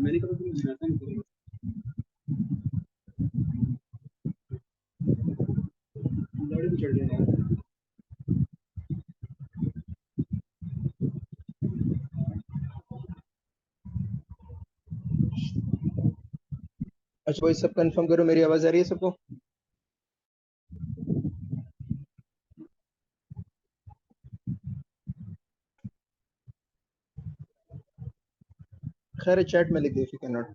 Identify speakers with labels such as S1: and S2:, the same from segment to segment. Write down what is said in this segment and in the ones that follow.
S1: मैंने कहा
S2: अच्छा भाई सब कंफर्म करो, मेरी आवाज आ रही है सबको? खैर चैट में लिख दो if you can not.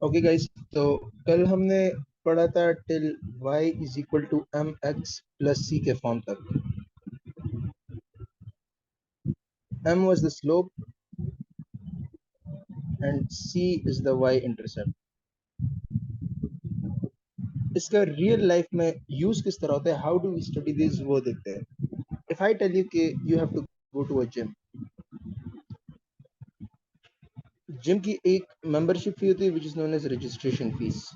S2: Okay guys, तो कल हमने पढ़ा था till y is equal to M X plus C के फॉर्म तक। m was the slope and c is the y intercept। इसका रियल लाइफ में यूज किस तरह होता है, how do we study this, वो देखते हैं। इफ आई टेल यू कि you have to go to a gym की एक मेंबरशिप फी होती है which is known as registration fees,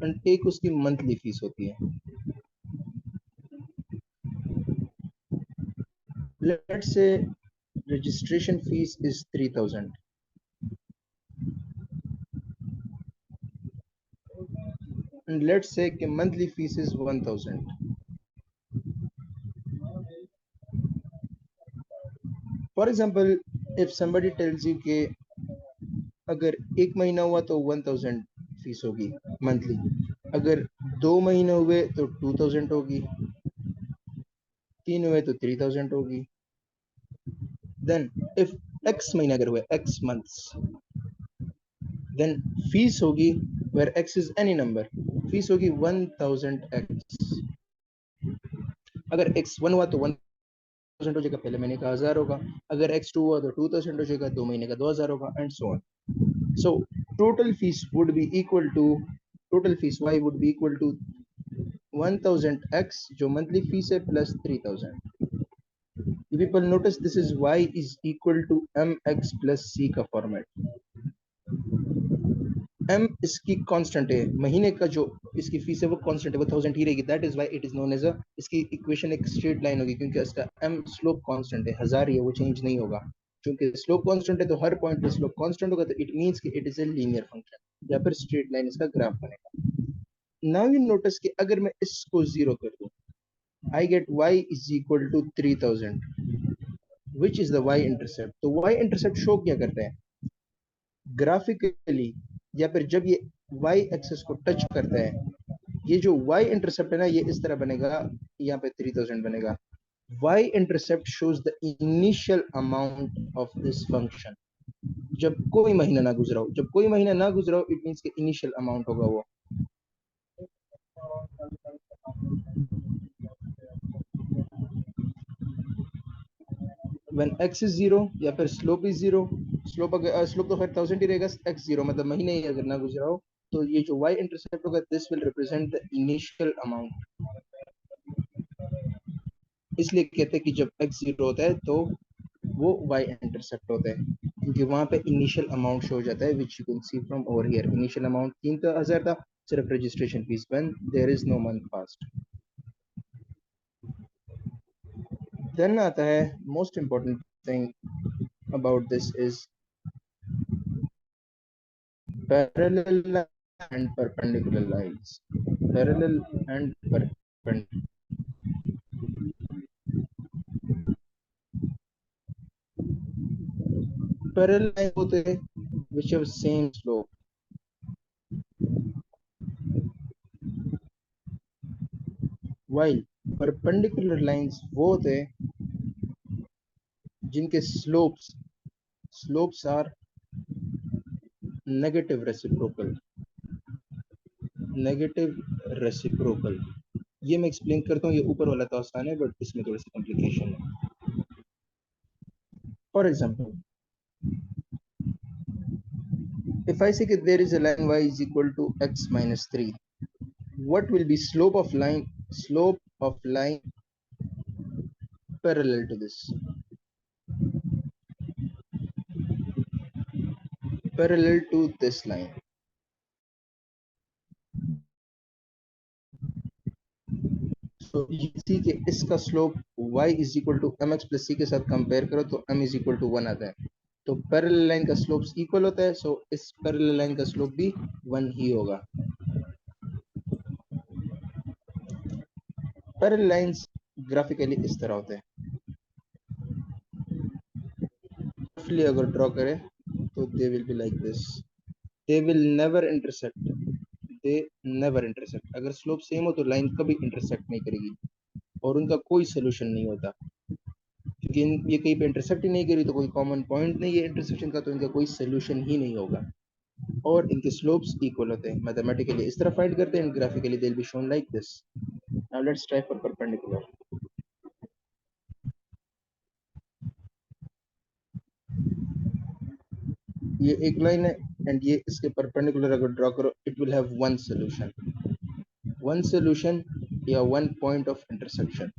S2: and एक उसकी मंथली फीस होती है। Let's say registration fees is 3000 and let's say कि monthly fees is 1000। for example, if somebody tells you कि अगर एक महीना हुआ तो 1000 फीस होगी मंथली, अगर 2 महीने हुए तो 2000 होगी, 3 हुए तो 3000 होगी। then if x महीना अगर हुए x months, then फीस होगी where x is any number, fees होगी 1000x। अगर x1 हुआ तो 1000 हो जाएगा, पहले महीने का 1000 होगा। अगर x2 हुआ तो 2000 हो जाएगा, 2 महीने का 2000 होगा, and so on. So total fees would be equal to, total fees y would be equal to 1000x जो मंथली फीस है plus 3000। People notice this is y is equal to mx plus c का format. m इसकी constant है, महीने का जो इसकी fees है वो कांस्टेंट है, वो 1000 ही रहेगी। That is why it is known as a, इसकी इक्वेशन एक स्ट्रेट लाइन होगी क्योंकि इसका m स्लोप कांस्टेंट है, 1000 ही है, वो चेंज नहीं होगा। क्योंकि स्लोप कांस्टेंट है तो हर पॉइंट पे स्लोप कांस्टेंट होगा, तो इट मींस कि it is a linear function या फिर स्ट्रेट लाइन इसका ग्राफ बनेगा। नाउ यू नोटिस कि अगर मैं इसको जीरो कर दूं, I get y is equal to 3000 which is the y intercept. तो y इंटरसेप्ट शो क्या करता है ग्राफिकली, या फिर जब ये y एक्सिस को टच करता है, ये जो y इंटरसेप्ट है ना, ये इस तरह बनेगा, यहाँ पे 3000 बनेगा। y intercept shows the initial amount of this function. जब कोई महीना ना गुजरा हो, जब कोई महीना ना गुजरा हो, इट मींस के इनिशियल अमाउंट होगा वो। when x is 0 या फिर स्लोप इज 0, स्लोप अगर स्लोप तो खैर 1000 ही रहेगा, x 0 मतलब महीने ही अगर ना गुजरा हो, तो ये जो y इंटरसेप्ट होगा this will represent the initial amount. इसलिए कहते हैं कि जब x 0 होता है तो वो y इंटरसेप्ट होता है, क्योंकि वहां पे इनिशियल अमाउंट शो हो जाता है which you can see from over here. Initial amount 3000 था, सिर्फ registration fees when there is no month past. Then आता है most important thing about this is parallel and perpendicular lines। parallel and perpendicular, parallel lines होते हैं which have same slope, while perpendicular lines वो होते हैं जिनके slopes are negative reciprocal। Negative reciprocal. ये मैं एक्सप्लेन करता हूँ, ये ऊपर वाला तो आसान है बट इसमें थोड़ी सी कॉम्प्लिकेशन है। For example, if I say that there is a line y is equal to x minus 3, what will be slope of line parallel to this, parallel to this line? So you see कि इसका slope y is equal to mx plus c के साथ compare करो तो m is equal to 1 आता है। तो parallel line का स्लोप इक्वल होता है, सो इस पैरेलल लाइन का स्लोप भी 1 ही होगा। पैरेलल लाइंस ग्राफिकली इस तरह होते हैं। रफली अगर ड्रॉ करें तो they will be like this, they will never intersect, they never intersect. अगर स्लोप सेम हो तो लाइन कभी इंटरसेक्ट नहीं करेगी और उनका कोई सोल्यूशन नहीं होता, क्योंकि ये कहीं पे इंटरसेक्ट ही नहीं करी तो कोई कॉमन पॉइंट नहीं है इंटरसेक्शन का, तो इनका कोई सोल्यूशन ही नहीं होगा और इनके स्लोप्स इक्वल होते हैं। मैथमेटिकली इस तरह फाइंड करते हैं, graphically they will be shown like this. Now let's try for perpendicular. ये एक लाइन है एंड ये इसके परपेंडिकुलर अगर ड्रॉ करो it will have one solution, one solution या वन पॉइंट ऑफ इंटरसेक्शन।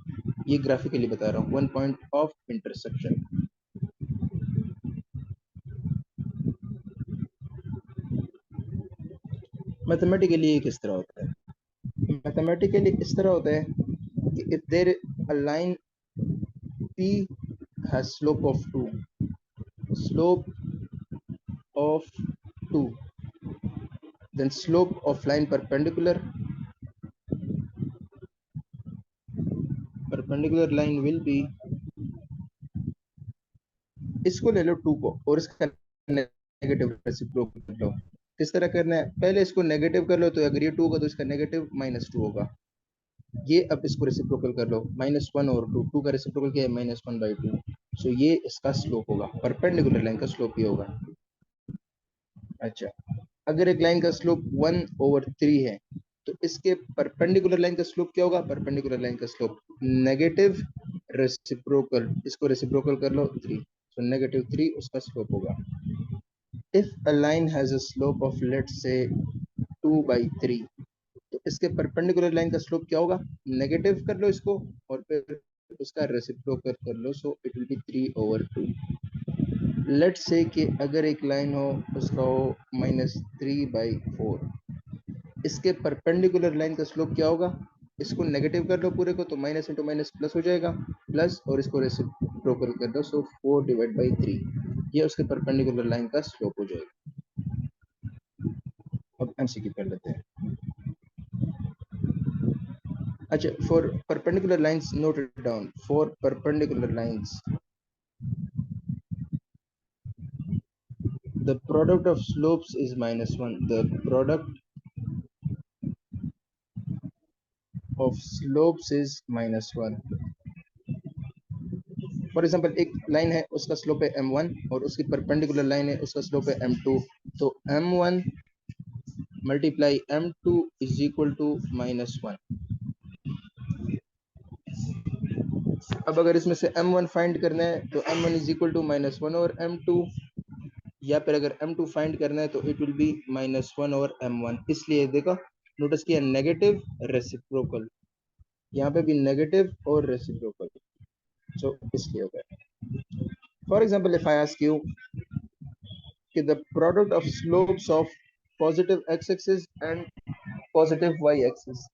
S2: ये ग्राफिकली बता रहा हूँ, one point of intersection. Mathematically ये किस तरह होता है? मैथमेटिकली इस तरह होता है कि if there a line P has slope of 2, slope of 2, then slope of line perpendicular line will be, इसको ले लो 2 को और इसका नेगेटिव रेसिप्रोकल कर लो। किस तरह करना है, पहले इसको नेगेटिव कर लो, तो अगर ये 2 होगा तो इसका नेगेटिव -2 होगा। ये अब इसको रेसिप्रोकल कर लो, -1 और 2, 2 का रेसिप्रोकल क्या है -1/2, सो ये इसका स्लोप होगा, परपेंडिकुलर लाइन का स्लोप ही होगा। अच्छा, अगर एक लाइन का स्लोप 1/3 है तो इसके परपेंडिकुलर लाइन का स्लोप क्या होगा? परपेंडिकुलर लाइन का स्लोप नेगेटिव रेसिप्रोकल, इसको रेसिप्रोकल कर लो 3, सो -3 उसका स्लोप होगा। If a line has a slope of let's say 2/3, तो इसके परपेंडिकुलर लाइन का स्लोप क्या होगा? नेगेटिव कर लो इसको और फिर उसका रेसिप्रोकल कर लो, so it will be 3/2। Let's say कि अगर एक लाइन हो उसका हो -3/4, इसके परपेंडिकुलर लाइन का स्लोप क्या होगा? इसको नेगेटिव कर लो पूरे को, तो माइनस इंटू माइनस प्लस हो जाएगा, प्लस और इसको रेसिप्रोकल कर दो, सो 4/3, ये उसके परपेंडिकुलर लाइन का स्लोप हो जाएगा। अब एमसीक्यू कर लेते हैं। अच्छा, for perpendicular lines note it down, for perpendicular lines the product of slopes is -1, the product of slopes is -1। For example, एक लाइन है उसका स्लोप है m1 और उसकी परपेंडिकुलर लाइन है उसका स्लोप है m2, तो m1 multiply m2 is equal to -1। अब अगर इसमें से m1 फाइंड करना है तो m1 इज इक्वल टू -1 और m2, या फिर अगर m2 फाइंड करना है तो इट विल बी -1 और m1। इसलिए देखो, नोटिस किया नेगेटिव रेसिप्रोकल, यहाँ पे भी नेगेटिव और रेसिप्रोकल, सो इसलिए होगा। For example, if I ask you कि the product of slopes of positive x axis and positive y axis,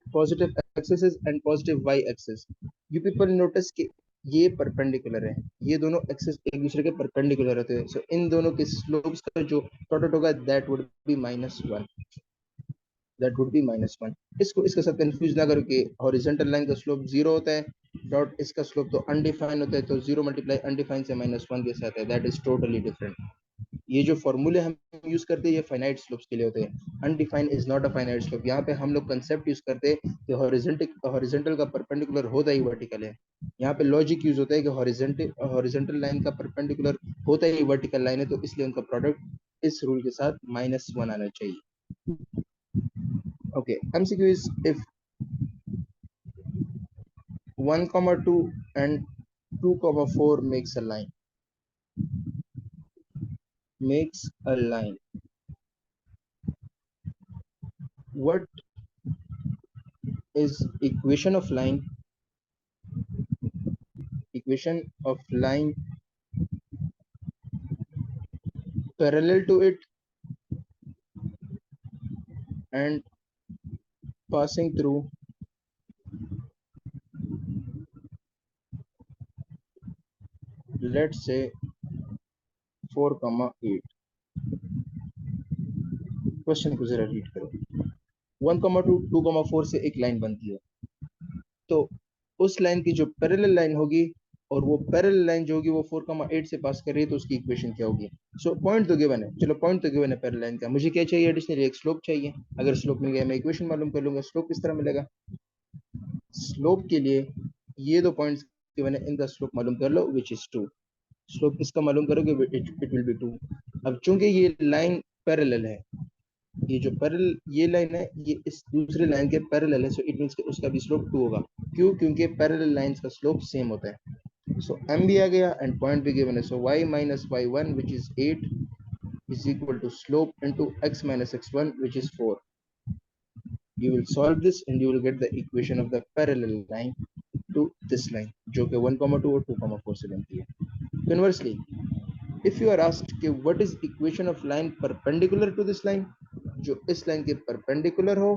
S2: positive x axis and positive y axis, you people notice कि ये perpendicular है, ये दोनों axis एक दूसरे के परपेंडिकुलर होते हैं, सो इन दोनों के स्लोप्स का जो प्रोडक्ट होगा that would be -1, that would be -1। इसको इसके साथ कंफ्यूज ना करो कि हॉरिजॉन्टल लाइन का स्लोप 0 होता है, डॉट इसका स्लोप तो अनडिफाइन होता है, तो 0 मल्टीप्लाई अनडिफाइन से -1 कैसे आता है, दैट इज टोटली डिफरेंट। ये जो फॉर्मूले हम यूज करते हैं ये फाइनाइट स्लोप्स के लिए होते हैं, undefine is not a finite slope. यहाँ पे हम लोग कंसेप्ट यूज करते हैं कि हॉरिजॉन्टल का परपेंडिकुलर होता ही वर्टिकल है। यहाँ पे लॉजिक यूज होता है कि हॉरिजॉन्टल लाइन का परपेंडिकुलर होता ही वर्टिकल लाइन है, तो इसलिए उनका प्रोडक्ट इस रूल के साथ -1 आना चाहिए। Okay, MCQ is if 1 comma 2 and 2 comma 4 makes a line, what is equation of line parallel to it and passing through let's say 4 comma 8. Question को जरा रीड करो. 1 comma 2 2 comma 4 से एक लाइन बनती है, तो उस लाइन की जो पैरेलल लाइन होगी और वो पैरेलल लाइन जो होगी वो 4 comma 8 से पास कर रही है, तो उसकी इक्वेशन क्या होगी. सो पॉइंट तो गिवन है, चलो पॉइंट तो गिवन है पैरेलल लाइन का, मुझे क्या चाहिए एडिशनली एक स्लोप चाहिए. अगर स्लोप मिल गया मैं इक्वेशन मालूम कर लूंगा. स्लोप किस तरह मिलेगा. स्लोप के लिए ये दो पॉइंट्स गिवन है, इनका स्लोप मालूम कर लो विच इज 2. स्लोप इसका मालूम करोगे इट विल बी 2. अब चूंकि ये लाइन पैरेलल है, ये जो पैरेलल ये लाइन है ये इस दूसरे लाइन के पैरेलल है, सो इट मींस कि उसका भी स्लोप 2 होगा. क्यों. क्योंकि पैरेलल लाइंस का स्लोप सेम होता है. सो m भी आ गया एंड पॉइंट भी गिवन है. सो y minus y1 which is 8 is equal to slope into x minus x1 which is 4. You will solve this and you will get the equation of the parallel line to this line जो कि 1 2 और 2 4 से बनती है. Conversely, if you are asked कि what is equation of line perpendicular to this line, जो इस line के परपेंडिकुलर हो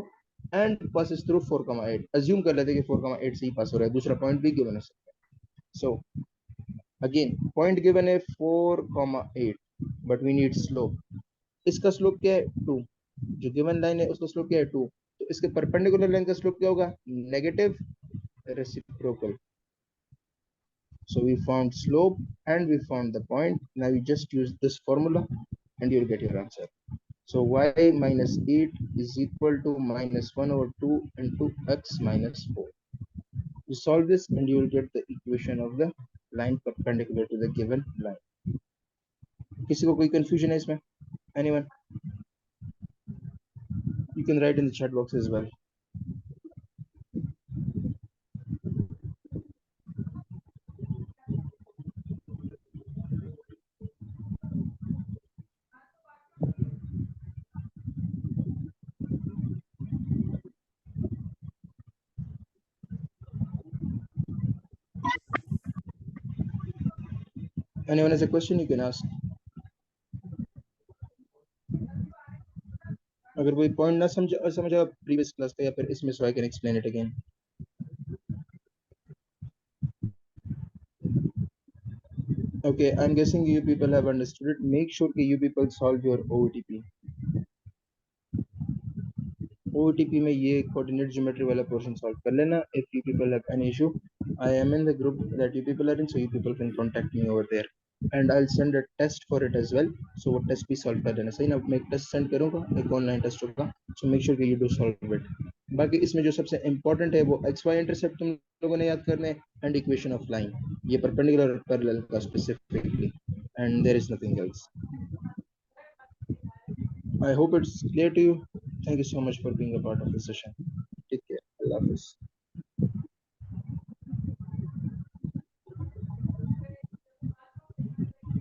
S2: and passes through 4 8, assume कर लेते कि 4 8 से ही पास हो रहा है, दूसरा पॉइंट भी गिवन है. So again point given है 4 8 but we need slope. इसका स्लोप क्या है 2, जो गिवन लाइन है उसका स्लोप क्या है 2, तो इसके परपेंडिकुलर लाइन का स्लोप क्या होगा negative reciprocal. So we found slope and we found the point. Now you just use this formula and you'll get your answer. So y minus 8 is equal to minus 1 over 2 into x minus 4. You solve this and you will get the equation of the line perpendicular to the given line. किसी को कोई confusion है इसमें? Anyone? You can write in the chat box as well. Anyone has a question you can ask. अगर कोई point ना समझा previous class का या फिर इसमें, so I can explain it again. Okay, I'm guessing you people have understood it. Make sure that you people solve your OOTP. OOTP में ये coordinate geometry वाला portion solve कर लेना. If you people have any issue, I am in the group that you people are in, so you people can contact me over there. And I'll send a test for it as well. So वो test भी solve कर देना. सही ना. मैं एक test send करूँगा, एक online test होगा. So make sure that you do solve it. बाकी इसमें जो सबसे important है वो XY intercept तुम लोगों ने याद करने and equation of line. ये perpendicular और parallel का specifically. And there is nothing else. I hope it's clear to you. Thank you so much for being a part of the session. Take care. Allah Hafiz.